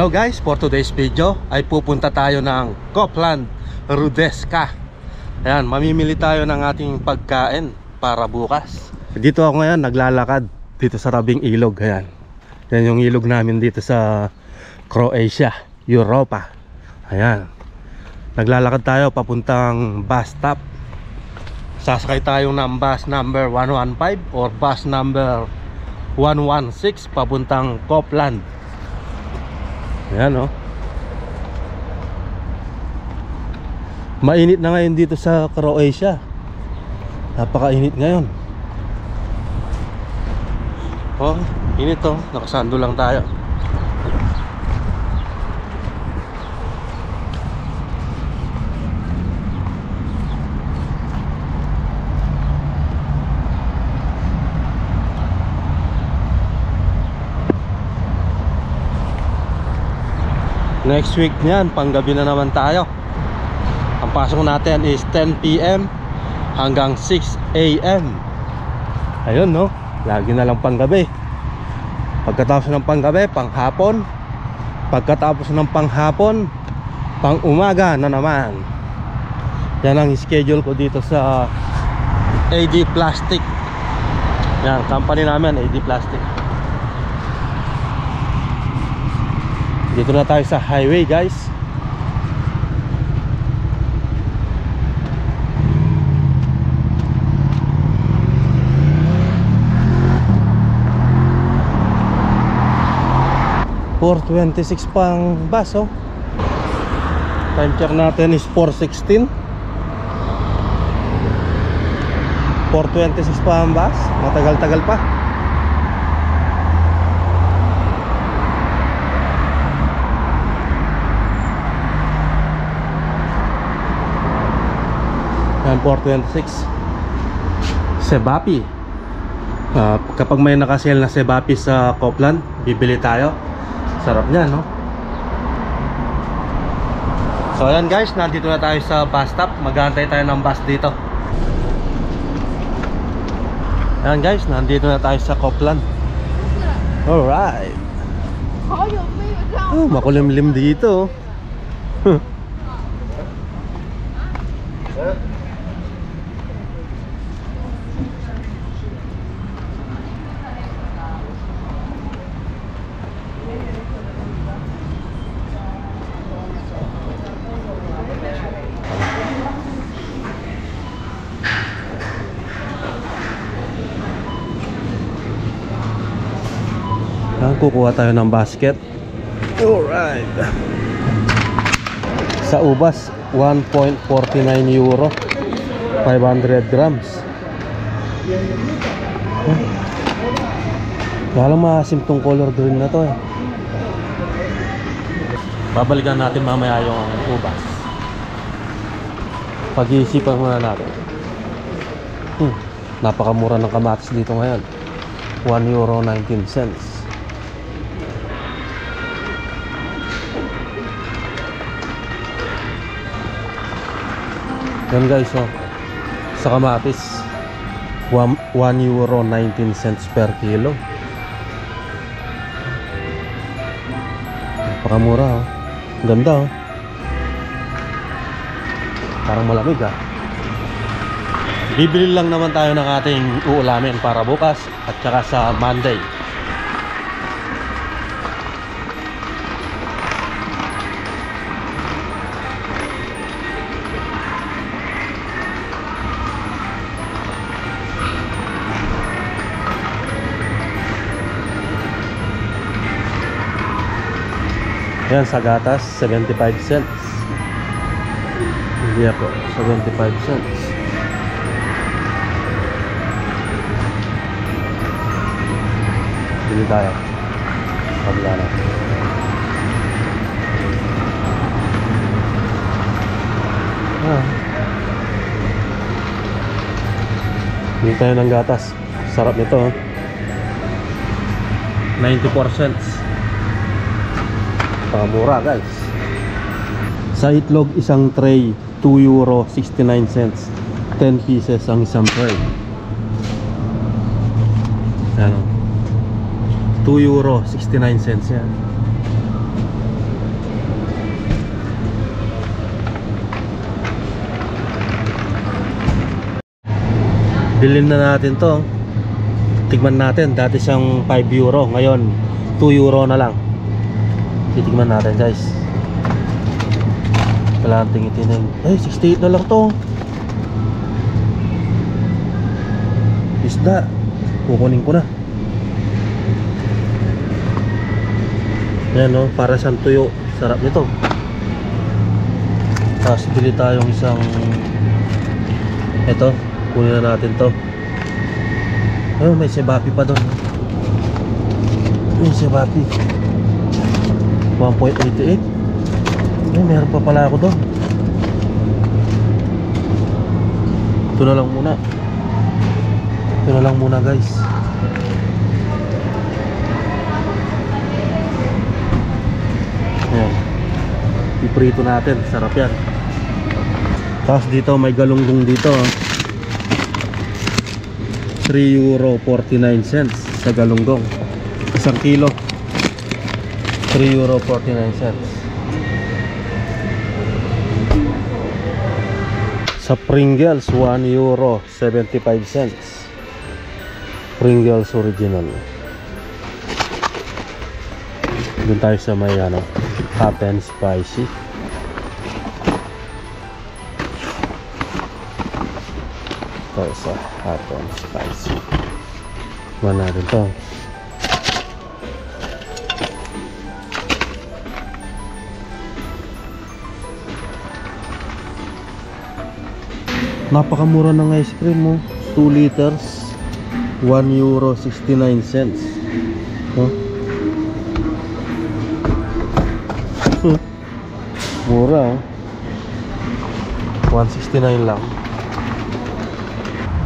Hello guys, for today's video ay pupunta tayo ng Copland Rudeska. Ayan, mamimili tayo ng ating pagkain para bukas. Dito ako ngayon naglalakad dito sa Tabing Ilog. Ayan, yan yung ilog namin dito sa Croatia, Europa. Ayan, naglalakad tayo papuntang bus stop. Sasakay tayo ng bus number 115 or bus number 116 papuntang Copland. Ayan o. Mainit na ngayon dito sa Croatia. Napakainit ngayon. Oh, init o. Nakasando lang tayo. Next week niyan, panggabi na naman tayo. Ang pasok natin is 10 PM hanggang 6 AM. Ayun no, lagi na lang panggabi. Pagkatapos ng panggabi, panghapon. Pagkatapos ng panghapon, pang umaga na naman. Yan ang schedule ko dito sa AD Plastic. Yan, company namin, AD Plastic. Dito na tayo sa highway guys. $4.26 pang bus oh. Time check natin is 4:16. $4.26 pa ang bus. Matagal-tagal pa. Yan, 4.26 Sebapi. Kapag may nakasale na Sebapi sa Copland, bibili tayo. Sarap niya no. So ayan guys, nandito na tayo sa bus stop. Mag-aantay tayo ng bus dito. Ayan guys, nandito na tayo sa Copland. Alright. Oh, makulimlim dito. Kukuha tayo ng basket. Alright. Sa ubas 1.49 euro, 500 grams. Kaya lang maasim tong color green na to eh. Babalikan natin mamaya yung ubas. Pag-iisipan muna natin. Napakamura ng kamatis dito ngayon, €1.19. Yan guys oh, sa kamatis €1.19 per kilo. Napakamura oh. Ganda oh. Parang malamig ah. Bibili lang naman tayo ng ating uulamin para bukas at saka sa Monday. Yan, sa gatas 75 cents. Hindi ako, 75 cents. Bili tayo. Kabila na. Bili tayo ng gatas. Sarap nito oh. 94 cents. Mura guys. Sa itlog isang tray €2.69. 10 pieces ang isang tray. Ano? €2.69 yan. Bilhin na natin to. Tigman natin, dati siyang 5 euro, ngayon 2 euro na lang. Titigman natin guys. Kailangan tingin-tingin. Ay, 68 na lang to. Isda, kukunin ko na. Ayan, no? Para siyang tuyo. Sarap nito. Tapos bili tayong isang ito, kunin na natin to. Oh, may sebapi pa doon. May sebapi 1.88. Ay, meron pa pala ako doon. Ito na lang muna. Ito na lang muna guys. Ayan, iprito natin, sarap yan. Tapos dito may galunggong dito, 3 euro 49 cents sa galunggong. 1 kilo 3 euro 49 cents. Sa Pringles 1 euro 75 cents. Pringles original. Doon tayo sa may hot and spicy. Tayo sa hot and spicy. Kuha natin to. Napakamura ng ice cream mo. 2 liters 1 euro 69 cents. Mura, 169 lang.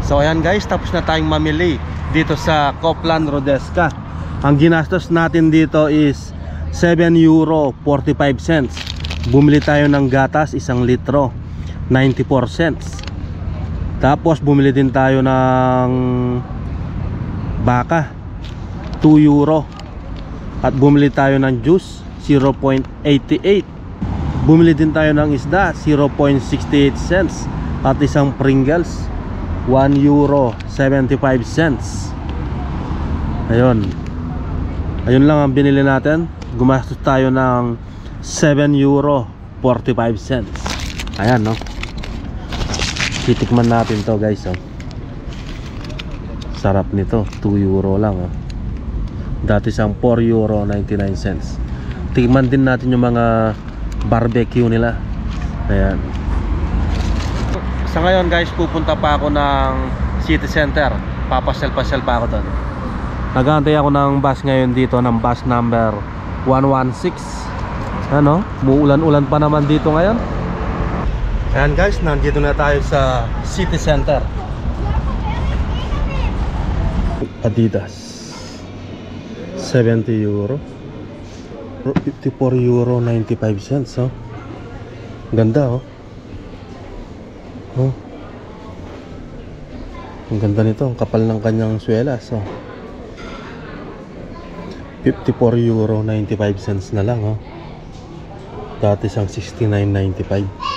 So ayan guys, tapos na tayong mamili dito sa Copland Rodesca. Ang ginastos natin dito is 7 euro 45 cents. Bumili tayo ng gatas 1 litro 94 cents. Tapos bumili din tayo ng baka 2 euro. At bumili tayo ng juice 0.88. Bumili din tayo ng isda 0.68 cents. At isang Pringles 1 euro 75 cents. Ayun. Ayun lang ang binili natin. Gumastos tayo ng 7 euro 45 cents. Ayan, no? Titikman natin to guys, oh. Sarap nito, 2 euro lang, oh. Dati siyang 4 euro 99 cents. Tikman din natin yung mga barbecue nila. Ayan. Sa ngayon guys, pupunta pa ako ng city center. Papasyal-pasyal pa ako doon. Nag-aantay ako ng bus ngayon dito, ng bus number 116. Ano? Muulan-ulan pa naman dito ngayon. Ayan guys, nandito na tayo sa city center. Adidas 70 euro 54 euro 95 cents, oh. Ganda, oh. Oh. Ang ganda nito, ang kapal ng kanyang swelas, oh. 54 euro 95 cents na lang, oh. Dati siyang 69.95.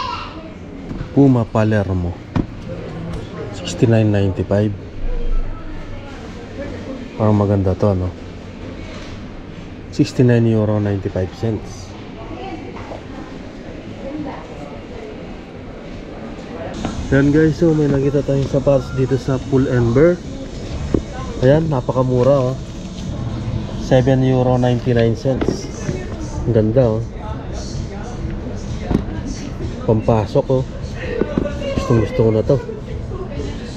Puma Palermo 69.95. Parang maganda to, no? 69 euro 95 cents. Yan guys, so may nakita tayong sapatos dito sa Pull & Bear. Ayan, napakamura, oh. 7 euro 99 cents. Ang ganda, oh. Pampasok, oh. Gusto ko na to.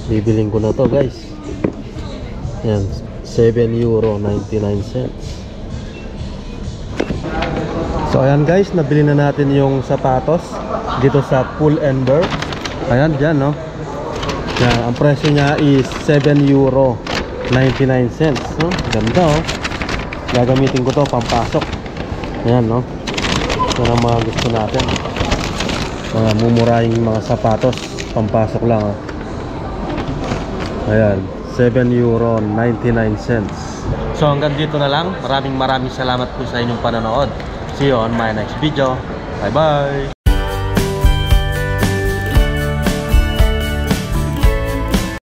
Bibiling ko na to guys. Yan, 7 euro 99 cents. So ayan guys, nabili na natin yung sapatos dito sa Pull & Bear. Ayan dyan, no? Yan, ang presyo niya is 7 euro 99 cents, no? Ganda, oh. Gagamitin ko to pampasok. Ayan, no? Yan ang mga gusto natin. Mumurahing mga sapatos, pampasok lang, oh. Ayan, 7 euro 99 cents. So hanggang dito na lang. Maraming salamat po sa inyong panonood. See you on my next video. Bye bye.